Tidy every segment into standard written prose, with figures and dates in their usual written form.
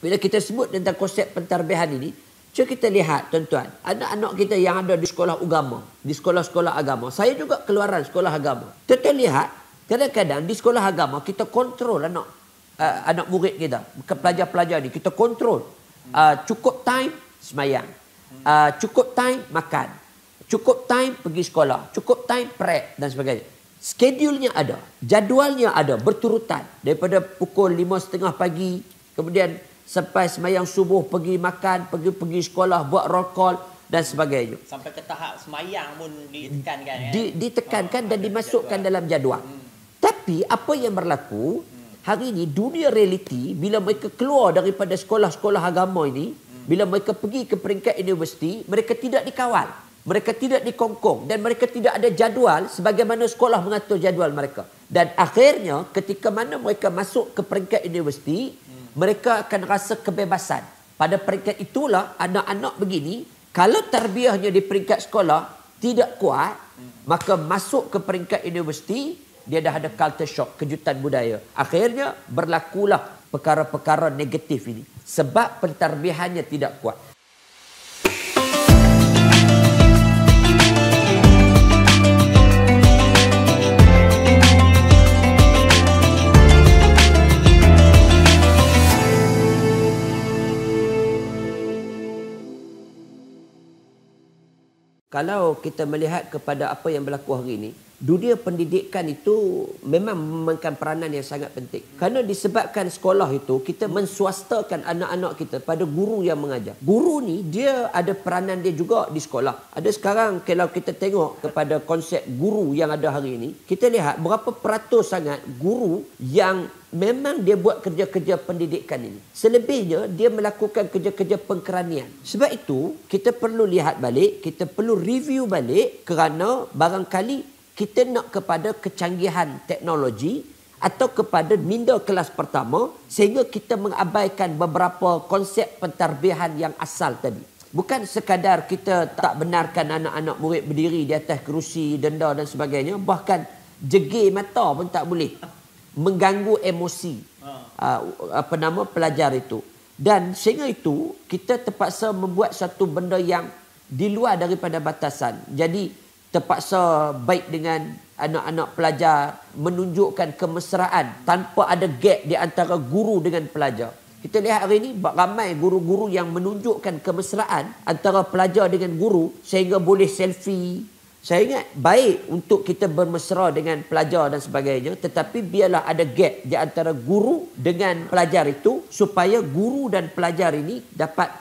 Bila kita sebut tentang konsep pentarbihan ini, cuba kita lihat tuan-tuan, anak-anak kita yang ada di sekolah agama, di sekolah-sekolah agama. Saya juga keluaran sekolah agama. Tuan-tuan lihat, kadang-kadang di sekolah agama kita kontrol anak murid kita, pelajar-pelajar ni kita kontrol. Cukup time semayang, cukup time makan, cukup time pergi sekolah, cukup time prep dan sebagainya. Skedulnya ada, jadualnya ada, berturutan. Daripada pukul 5.30 pagi, kemudian sampai semayang subuh, pergi makan, pergi sekolah, buat roll call dan sebagainya. Sampai ke tahap semayang pun ditekankan. Ditekankan dan dimasukkan dalam jadual. Tapi apa yang berlaku, hari ini dunia realiti, bila mereka keluar daripada sekolah-sekolah agama ini, bila mereka pergi ke peringkat universiti, mereka tidak dikawal. Mereka tidak dikongkong dan mereka tidak ada jadual sebagaimana sekolah mengatur jadual mereka. Dan akhirnya ketika mana mereka masuk ke peringkat universiti, mereka akan rasa kebebasan. Pada peringkat itulah anak-anak begini, kalau tarbiyahnya di peringkat sekolah tidak kuat, maka masuk ke peringkat universiti, dia dah ada culture shock, kejutan budaya. Akhirnya berlakulah perkara-perkara negatif ini. Sebab pentarbihannya tidak kuat. Kalau kita melihat kepada apa yang berlaku hari ini, dunia pendidikan itu memang memainkan peranan yang sangat penting. Kerana disebabkan sekolah itu, kita menswastakan anak-anak kita pada guru yang mengajar. Guru ni, dia ada peranan dia juga di sekolah. Ada sekarang, kalau kita tengok kepada konsep guru yang ada hari ini, kita lihat berapa peratus sangat guru yang memang dia buat kerja-kerja pendidikan ini. Selebihnya, dia melakukan kerja-kerja pengkeranian. Sebab itu, kita perlu lihat balik, kita perlu review balik kerana barangkali kita nak kepada kecanggihan teknologi atau kepada minda kelas pertama sehingga kita mengabaikan beberapa konsep pentarbihan yang asal tadi. Bukan sekadar kita tak benarkan anak-anak murid berdiri di atas kerusi, denda dan sebagainya. Bahkan jegir mata pun tak boleh. Mengganggu emosi pelajar itu. Dan sehingga itu kita terpaksa membuat satu benda yang di luar daripada batasan. Jadi terpaksa baik dengan anak-anak pelajar menunjukkan kemesraan tanpa ada gap di antara guru dengan pelajar. Kita lihat hari ini ramai guru-guru yang menunjukkan kemesraan antara pelajar dengan guru sehingga boleh selfie. Saya ingat baik untuk kita bermesra dengan pelajar dan sebagainya, tetapi biarlah ada gap di antara guru dengan pelajar itu supaya guru dan pelajar ini dapat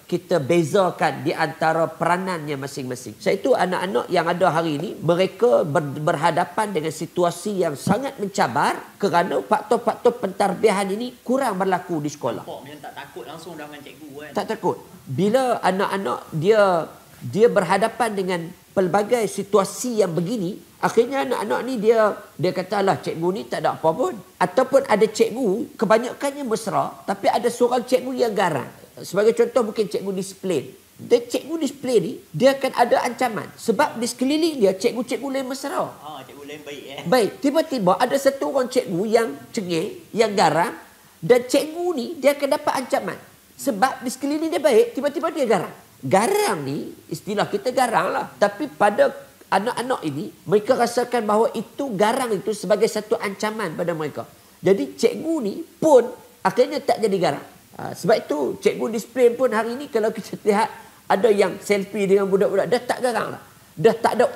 kita bezakan di antara peranannya masing-masing. Sebab itu anak-anak yang ada hari ini, mereka berhadapan dengan situasi yang sangat mencabar kerana faktor-faktor pentarbihan ini kurang berlaku di sekolah. Macam tak takut langsung dengan cikgu kan? Tak takut. Bila anak-anak dia berhadapan dengan pelbagai situasi yang begini, akhirnya anak-anak ni dia katalah cikgu ni tak ada apa pun. Ataupun ada cikgu kebanyakannya mesra, tapi ada seorang cikgu yang garang. Sebagai contoh mungkin cikgu disiplin. Dan cikgu disiplin ni dia akan ada ancaman sebab di sekeliling dia cikgu-cikgu lain mesra. Cikgu lain baik Baik, tiba-tiba ada satu orang cikgu yang cengeng, yang garang, dan cikgu ni dia akan dapat ancaman sebab di sekeliling dia baik, tiba-tiba dia garang. Garang ni, istilah kita garang lah. Tapi pada anak-anak ini, mereka rasakan bahawa itu garang itu sebagai satu ancaman pada mereka. Jadi cikgu ni pun akhirnya tak jadi garang. Sebab itu cikgu disiplin pun hari ini kalau kita lihat ada yang selfie dengan budak-budak, dah tak garang lah. Dah tak ada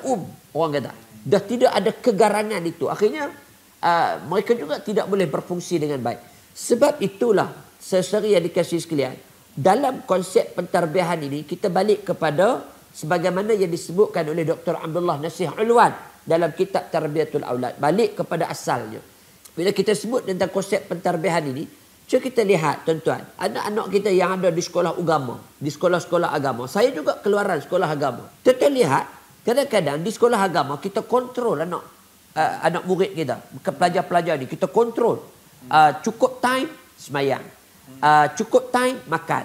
orang kata. Dah tidak ada kegarangan itu. Akhirnya mereka juga tidak boleh berfungsi dengan baik. Sebab itulah, saudara yang dikasihi sekalian, dalam konsep pentarbihan ini, kita balik kepada sebagaimana yang disebutkan oleh Dr. Abdullah Nasih Ulwan dalam kitab Tarbiyatul Aulad. Balik kepada asalnya. Bila kita sebut tentang konsep pentarbihan ini, cuba kita lihat tuan-tuan, anak-anak kita yang ada di sekolah agama, di sekolah-sekolah agama. Saya juga keluaran sekolah agama. Tuan-tuan lihat, kadang-kadang di sekolah agama, kita kontrol anak murid kita, pelajar-pelajar ni, kita kontrol. Cukup time semayang. Cukup time makan,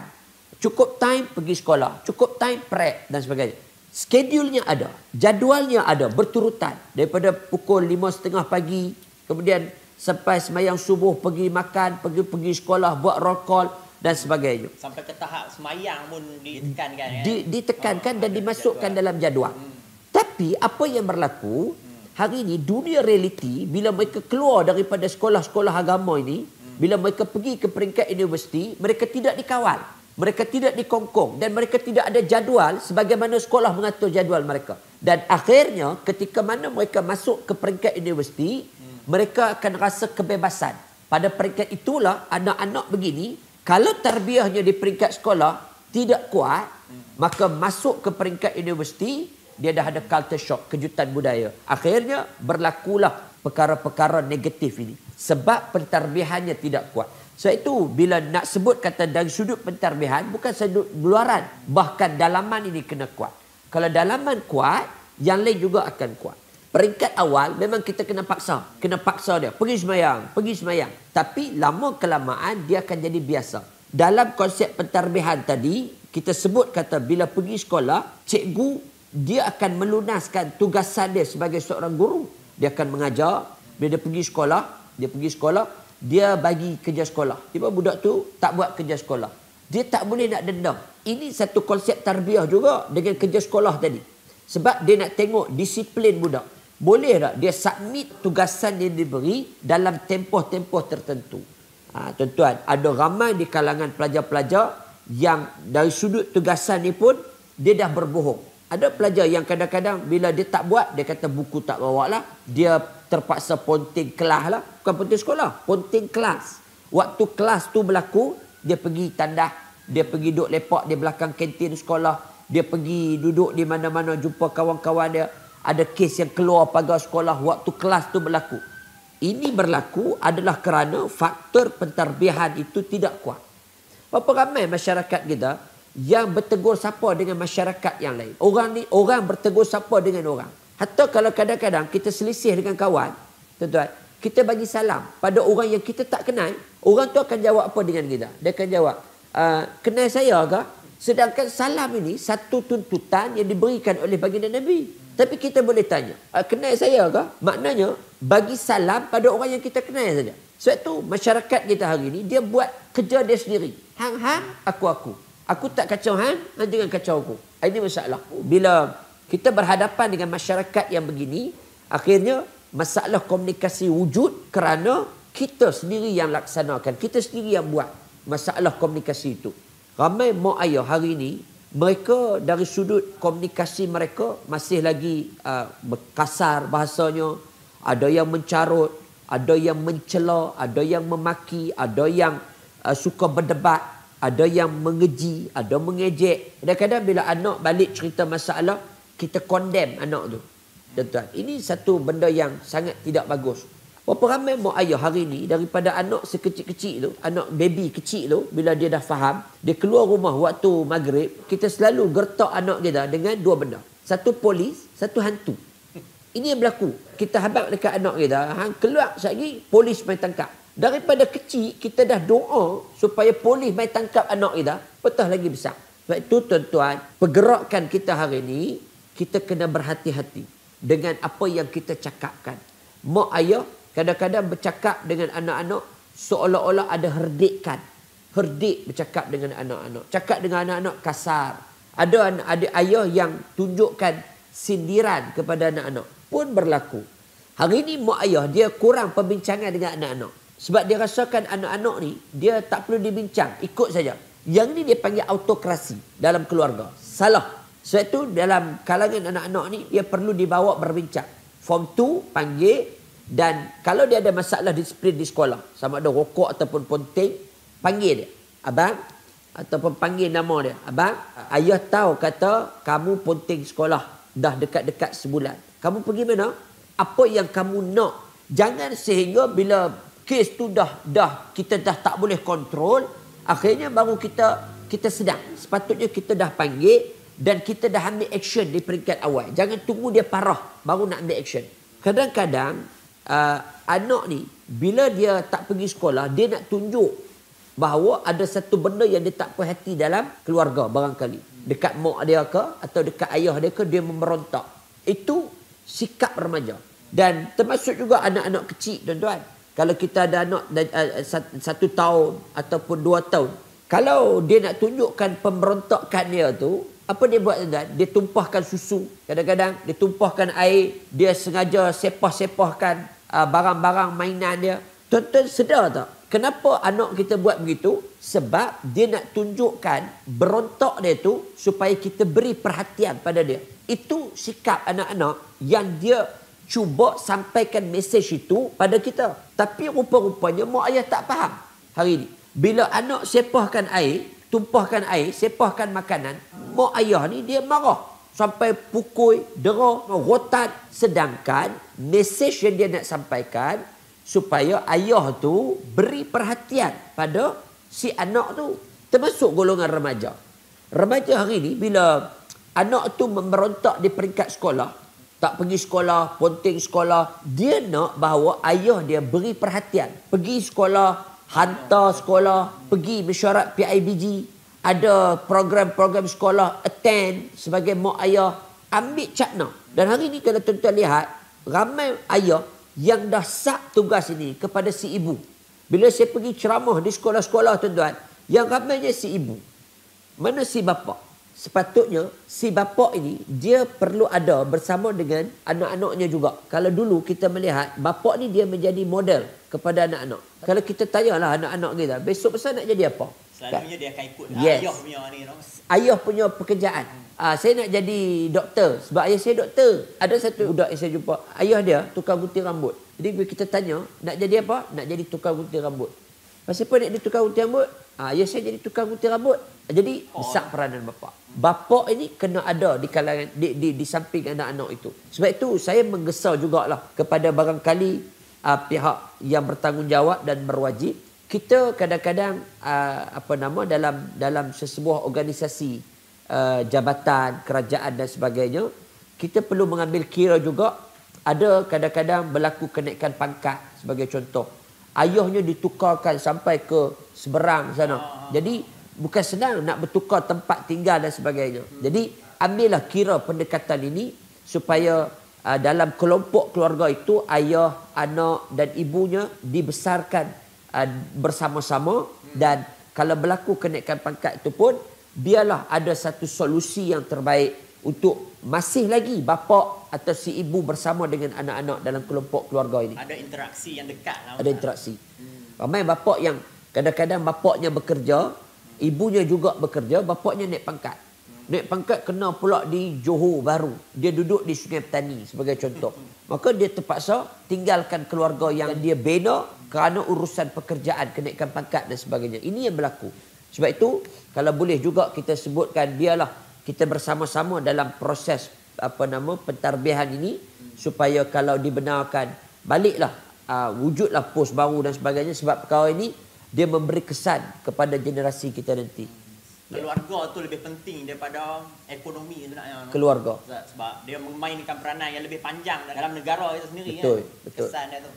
cukup time pergi sekolah, cukup time prep dan sebagainya. Skedulnya ada, jadualnya ada, berturutan. Daripada pukul 5.30 pagi, kemudian sampai semayang subuh, pergi makan, pergi sekolah, buat roll call dan sebagainya. Sampai ke tahap semayang pun ditekankan kan. Ditekankan dan dimasukkan dalam jadual. Tapi apa yang berlaku hari ini, dunia realiti, bila mereka keluar daripada sekolah-sekolah agama ini, bila mereka pergi ke peringkat universiti, mereka tidak dikawal, mereka tidak dikongkong dan mereka tidak ada jadual sebagaimana sekolah mengatur jadual mereka. Dan akhirnya ketika mana mereka masuk ke peringkat universiti, mereka akan rasa kebebasan. Pada peringkat itulah anak-anak begini, kalau tarbiyahnya di peringkat sekolah tidak kuat, maka masuk ke peringkat universiti, dia dah ada culture shock, kejutan budaya. Akhirnya berlakulah perkara-perkara negatif ini. Sebab pentarbihannya tidak kuat. Sebab itu bila nak sebut kata dari sudut pentarbihan, bukan sudut luaran. Bahkan dalaman ini kena kuat. Kalau dalaman kuat, yang lain juga akan kuat. Peringkat awal memang kita kena paksa. Kena paksa dia. Pergi semayang, pergi semayang. Tapi lama kelamaan dia akan jadi biasa. Dalam konsep pentarbihan tadi, kita sebut kata bila pergi sekolah, cikgu dia akan melunaskan tugasan dia sebagai seorang guru. Dia akan mengajar. Bila dia pergi sekolah, dia bagi kerja sekolah. Tiba budak tu tak buat kerja sekolah. Dia tak boleh nak dendam. Ini satu konsep tarbiyah juga dengan kerja sekolah tadi. Sebab dia nak tengok disiplin budak. Boleh tak dia submit tugasan yang diberi dalam tempoh-tempoh tertentu. Tuan-tuan, ada ramai di kalangan pelajar-pelajar yang dari sudut tugasan ni pun dia dah berbohong. Ada pelajar yang kadang-kadang bila dia tak buat, dia kata buku tak bawa lah. Dia terpaksa ponting kelas lah. Bukan ponting sekolah, ponting kelas. Waktu kelas tu berlaku, dia pergi tandas. Dia pergi duduk lepak di belakang kantin sekolah. Dia pergi duduk di mana-mana jumpa kawan-kawan dia. Ada kes yang keluar pagar sekolah waktu kelas tu berlaku. Ini berlaku adalah kerana faktor pentarbihan itu tidak kuat. Berapa ramai masyarakat kita yang bertegur sapa dengan masyarakat yang lain. Orang bertegur sapa dengan orang. Hatta kalau kadang-kadang kita selisih dengan kawan, tuan-tuan, kita bagi salam pada orang yang kita tak kenal, orang tu akan jawab apa dengan kita? Dia akan jawab, kenal saya ke? Sedangkan salam ini satu tuntutan yang diberikan oleh baginda Nabi. Tapi kita boleh tanya, kenal saya ke? Maknanya, bagi salam pada orang yang kita kenal saja. Sebab tu masyarakat kita hari ini, dia buat kerja dia sendiri. Hang-hang, aku-aku. Aku tak kacau hang, jangan kacau aku. Ini masalah. Bila kita berhadapan dengan masyarakat yang begini, akhirnya masalah komunikasi wujud kerana kita sendiri yang laksanakan. Kita sendiri yang buat masalah komunikasi itu. Ramai mak ayah hari ini, mereka dari sudut komunikasi mereka masih lagi kasar bahasanya. Ada yang mencarut, ada yang mencela, ada yang memaki, ada yang suka berdebat, ada yang mengeji, ada mengejek. Kadang-kadang bila anak balik cerita masalah, kita condemn anak tu. Tuan-tuan, ini satu benda yang sangat tidak bagus. Berapa ramai mak ayah hari ini daripada anak sekecil-kecil tu, anak baby kecil tu, bila dia dah faham, dia keluar rumah waktu maghrib, kita selalu gertak anak kita dengan dua benda. Satu polis, satu hantu. Ini yang berlaku. Kita habaq dekat anak kita, hang keluar sekali, polis main tangkap. Daripada kecil, kita dah doa supaya polis main tangkap anak kita, petah lagi besar. Sebab itu tuan-tuan, pergerakan kita hari ini, kita kena berhati-hati dengan apa yang kita cakapkan. Mak ayah kadang-kadang bercakap dengan anak-anak seolah-olah ada herdikan. Herdik bercakap dengan anak-anak. Cakap dengan anak-anak kasar. Ada ayah yang tunjukkan sindiran kepada anak-anak. Pun berlaku. Hari ini mak ayah dia kurang perbincangan dengan anak-anak. Sebab dia rasakan anak-anak ni dia tak perlu dibincang. Ikut saja. Yang ni dia panggil autokrasi dalam keluarga. Salah. Sebab itu dalam kalangan anak-anak ni dia perlu dibawa berbincang. Form 2 panggil. Dan kalau dia ada masalah disiplin di sekolah, sama ada rokok ataupun ponting, panggil dia. Abang, ataupun panggil nama dia. Abang, ayah tahu kata kamu ponting sekolah dah dekat-dekat sebulan. Kamu pergi mana? Apa yang kamu nak? Jangan sehingga bila kes tu kita dah tak boleh kontrol, akhirnya baru kita sedang. Sepatutnya kita dah panggil dan kita dah ambil action di peringkat awal. Jangan tunggu dia parah baru nak ambil action. Kadang-kadang anak ni bila dia tak pergi sekolah, dia nak tunjuk bahawa ada satu benda yang dia tak puas hati dalam keluarga barangkali. Dekat mak dia ke atau dekat ayah dia ke, dia memberontak. Itu sikap remaja. Dan termasuk juga anak-anak kecil, tuan-tuan. Kalau kita ada anak 1 tahun ataupun 2 tahun, Kalau dia nak tunjukkan pemberontakan dia tu, apa dia buat tuan-tuan? Dia tumpahkan susu. Kadang-kadang dia tumpahkan air. Dia sengaja sepah-sepahkan barang-barang mainan dia. Tuan-tuan sedar tak? Kenapa anak kita buat begitu? Sebab dia nak tunjukkan berontak dia tu supaya kita beri perhatian pada dia. Itu sikap anak-anak yang dia cuba sampaikan mesej itu pada kita. Tapi rupa-rupanya mak ayah tak faham hari ini. Bila anak sepahkan air, tumpahkan air, sepahkan makanan, mak ayah ni dia marah. Sampai pukul, dera, rotan. Sedangkan mesej yang dia nak sampaikan supaya ayah tu beri perhatian pada si anak tu. Termasuk golongan remaja. Remaja hari ni bila anak tu memberontak di peringkat sekolah, tak pergi sekolah, ponting sekolah, dia nak bahawa ayah dia beri perhatian. Pergi sekolah, hantar sekolah, pergi mesyuarat PIBG, ada program-program sekolah, attend sebagai mak ayah, ambil cakna. Dan hari ni kalau tuan-tuan lihat, ramai ayah yang dah sak tugas ini kepada si ibu. Bila saya pergi ceramah di sekolah-sekolah tuan-tuan, yang ramainya si ibu. Mana si bapa? Sepatutnya si bapa ini dia perlu ada bersama dengan anak-anaknya juga. Kalau dulu kita melihat bapa ni dia menjadi model kepada anak-anak. Kalau kita tanyalah anak-anak kita, besok besar nak jadi apa? Selalunya dia akan ikut Yes. ayah punya ni. No? Ayah punya pekerjaan. Saya nak jadi doktor sebab ayah saya doktor. Ada satu budak yang saya jumpa, ayah dia tukang gunting rambut. Jadi bila kita tanya, nak jadi apa? Nak jadi tukang gunting rambut. Pasal apa nak jadi tukang gunting rambut? Ayah saya jadi tukang gunting rambut. Jadi besar peranan bapa. Bapa ini kena ada di kalangan di samping anak-anak itu. Sebab itu saya menggesau jugalah kepada barangkali pihak yang bertanggungjawab dan berwajib. Kita kadang-kadang dalam sesebuah organisasi jabatan, kerajaan dan sebagainya, kita perlu mengambil kira juga ada kadang-kadang berlaku kenaikan pangkat sebagai contoh. Ayahnya ditukarkan sampai ke seberang sana. Jadi bukan senang nak bertukar tempat tinggal dan sebagainya. Jadi ambillah kira pendekatan ini supaya dalam kelompok keluarga itu ayah, anak dan ibunya dibesarkan bersama-sama, dan kalau berlaku kenaikan pangkat itu pun biarlah ada satu solusi yang terbaik untuk masih lagi bapa atau si ibu bersama dengan anak-anak dalam kelompok keluarga ini. Ada interaksi yang dekat lah. Ada interaksi. Ramai bapa yang kadang-kadang bapaknya bekerja, ibunya juga bekerja, bapaknya naik pangkat. Naik pangkat kena pula di Johor Bahru. Dia duduk di Sungai Petani sebagai contoh. Maka dia terpaksa tinggalkan keluarga yang dia bina kerana urusan pekerjaan, kenaikan pangkat dan sebagainya. Ini yang berlaku. Sebab itu, kalau boleh juga kita sebutkan, biarlah kita bersama-sama dalam proses pentarbihan ini, supaya kalau dibenarkan, baliklah, wujudlah pos baru dan sebagainya. Sebab perkara ini, dia memberi kesan kepada generasi kita nanti. Keluarga tu lebih penting daripada ekonomi sebenarnya. Keluarga. Sebab dia memainkan peranan yang lebih panjang dalam negara itu sendiri. Betul, kan? betul. Kesan dia tu.